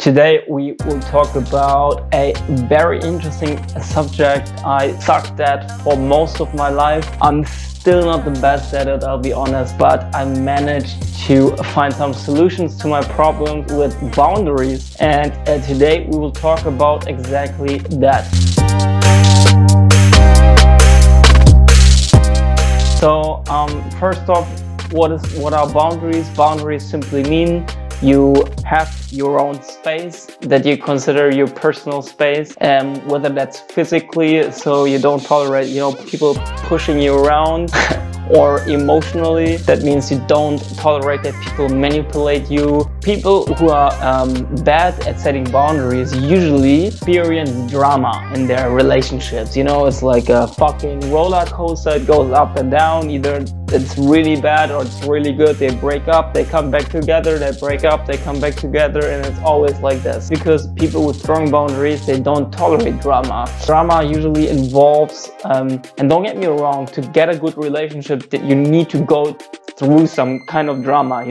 Today we will talk about a very interesting subject I sucked at for most of my life. I'm still not the best at it, I'll be honest, but I managed to find some solutions to my problems with boundaries, and today we will talk about exactly that. So first off, what are boundaries? Boundaries simply mean you have your own space that you consider your personal space, whether that's physically, so you don't tolerate, people pushing you around, or emotionally, that means you don't tolerate that people manipulate you. People who are bad at setting boundaries usually experience drama in their relationships. It's like a fucking roller coaster. It goes up and down. Either it's really bad or it's really good. They break up, they come back together, they break up, they come back together, and it's always like this. Because people with strong boundaries, they don't tolerate drama. Drama usually involves, and don't get me wrong, to get a good relationship, that you need to go through some kind of drama.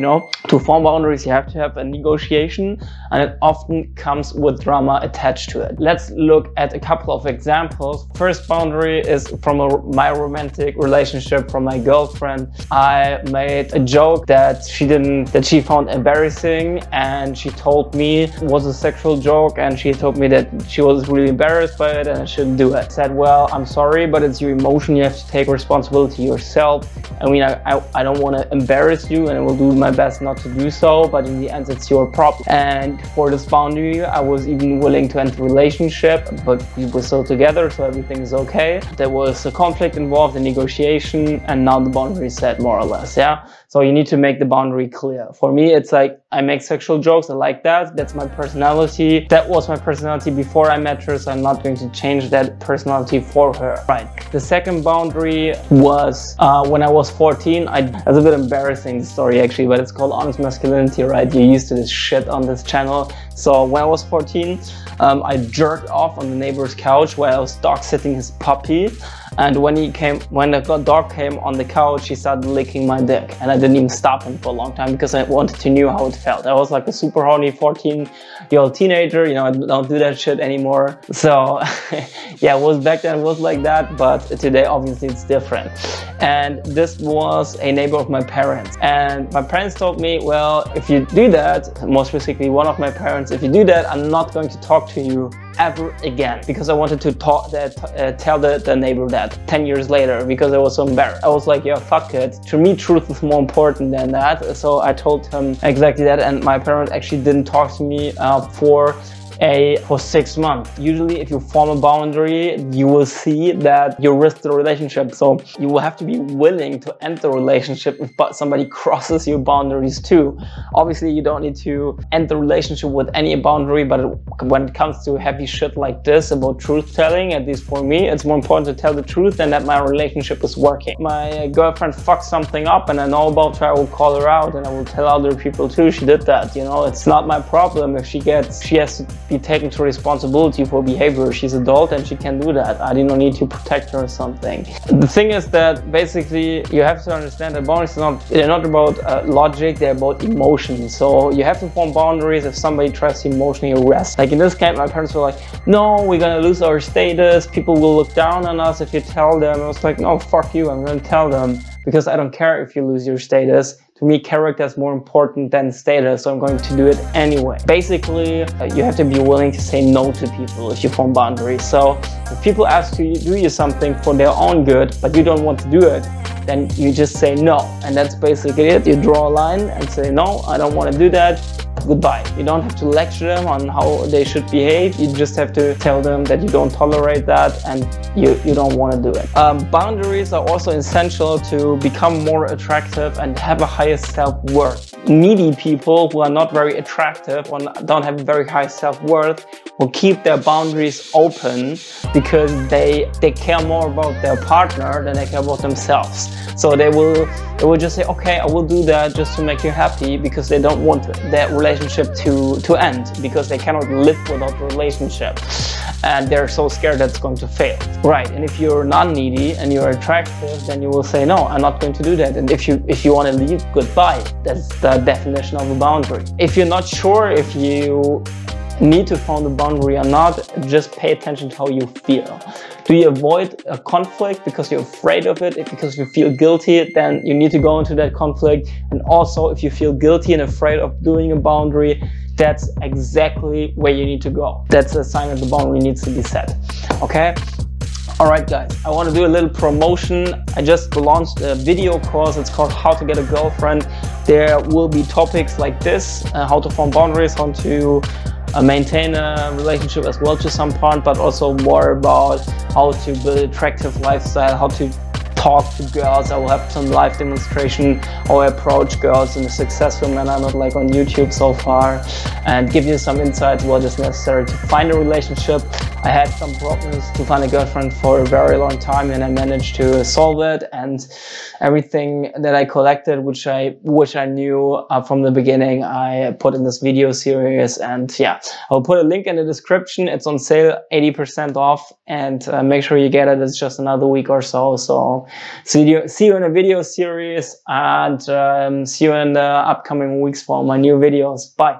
To form boundaries, you have to have a negotiation, and it often comes with drama attached to it. Let's look at a couple of examples. First boundary is from my romantic relationship, from my girlfriend. I made a joke that she found embarrassing, and she told me it was a sexual joke, and she told me that she was really embarrassed by it and I shouldn't do it. I said, well, I'm sorry, but it's your emotion. You have to take responsibility yourself. I mean, I don't want to embarrass you, and I will do my best not to do so, but in the end it's your problem. And for this boundary, I was even willing to end the relationship, but we were still together, so everything is okay. There was a conflict involved, a negotiation, and now the boundary is set, more or less. So you need to make the boundary clear. For me, it's like, I make sexual jokes, I like that, that's my personality. That was my personality before I met her, so I'm not going to change that personality for her. Right. The second boundary was when I was 14. It's a bit embarrassing story actually, but it's called honest masculinity, right? You're used to this shit on this channel. So when I was 14, I jerked off on the neighbor's couch while I was dog sitting his puppy. And when the dog came on the couch, he started licking my dick, and I didn't even stop him for a long time because I wanted to know how it felt. I was like a super horny 14-year-old teenager. I don't do that shit anymore. So yeah, back then it was like that, but today obviously it's different. And this was a neighbor of my parents, and my parents told me, well, if you do that, more specifically one of my parents, if you do that, I'm not going to talk to you ever again, because I wanted to tell the neighbor that 10 years later, because I was so embarrassed. I was like, yeah, fuck it. To me, truth is more important than that. So I told him exactly that, and my parents actually didn't talk to me for 6 months. Usually if you form a boundary, you will see that you risk the relationship. So you will have to be willing to end the relationship if somebody crosses your boundaries too. Obviously you don't need to end the relationship with any boundary, but when it comes to heavy shit like this about truth telling, at least for me, it's more important to tell the truth than that my relationship is working. My girlfriend fucked something up and I know about her, I will call her out and I will tell other people too she did that. It's not my problem if she has to be taken to responsibility for behavior. She's adult and she can do that. I don't need to protect her or something. The thing is that basically you have to understand that boundaries they're not about logic, they're about emotion. So you have to form boundaries if somebody tries to emotionally harass. Like in this case, my parents were like, no, we're gonna lose our status, people will look down on us if you tell them. I was like, no, fuck you, I'm gonna tell them, because I don't care if you lose your status. To me, character is more important than status, so I'm going to do it anyway. Basically, you have to be willing to say no to people if you form boundaries. So if people ask you to do something for their own good, but you don't want to do it, then you just say no. And that's basically it. You draw a line and say, no, I don't want to do that. Goodbye. You don't have to lecture them on how they should behave. You just have to tell them that you don't tolerate that and you don't want to do it. Boundaries are also essential to become more attractive and have a higher self-worth. Needy people who are not very attractive or don't have very high self-worth will keep their boundaries open because they care more about their partner than they care about themselves. So they will just say, okay, I will do that just to make you happy, because they don't want that relationship to end, because they cannot live without the relationship. And they're so scared that it's going to fail. Right, and if you're not needy and you're attractive, then you will say, no, I'm not going to do that. And if you want to leave, goodbye. That's the definition of a boundary. If you're not sure if you need to find a boundary or not, just pay attention to how you feel. Do you avoid a conflict because you're afraid of it? If because you feel guilty, then you need to go into that conflict. And also, if you feel guilty and afraid of doing a boundary, that's exactly where you need to go. That's a sign that the boundary needs to be set. Okay? Alright guys, I want to do a little promotion. I just launched a video course. It's called How to Get a Girlfriend. There will be topics like this, how to form boundaries, how to maintain a relationship as well to some point, but also more about how to build attractive lifestyle, how to talk to girls. I will have some live demonstration how I approach girls in a successful manner, not like on YouTube so far, and give you some insights what is necessary to find a relationship. I had some problems to find a girlfriend for a very long time, and I managed to solve it, and everything that I collected, which I knew from the beginning, I put in this video series. And yeah, I'll put a link in the description. It's on sale, 80% off, and make sure you get it. It's just another week or so. So see you in a video series, and see you in the upcoming weeks for my new videos. Bye.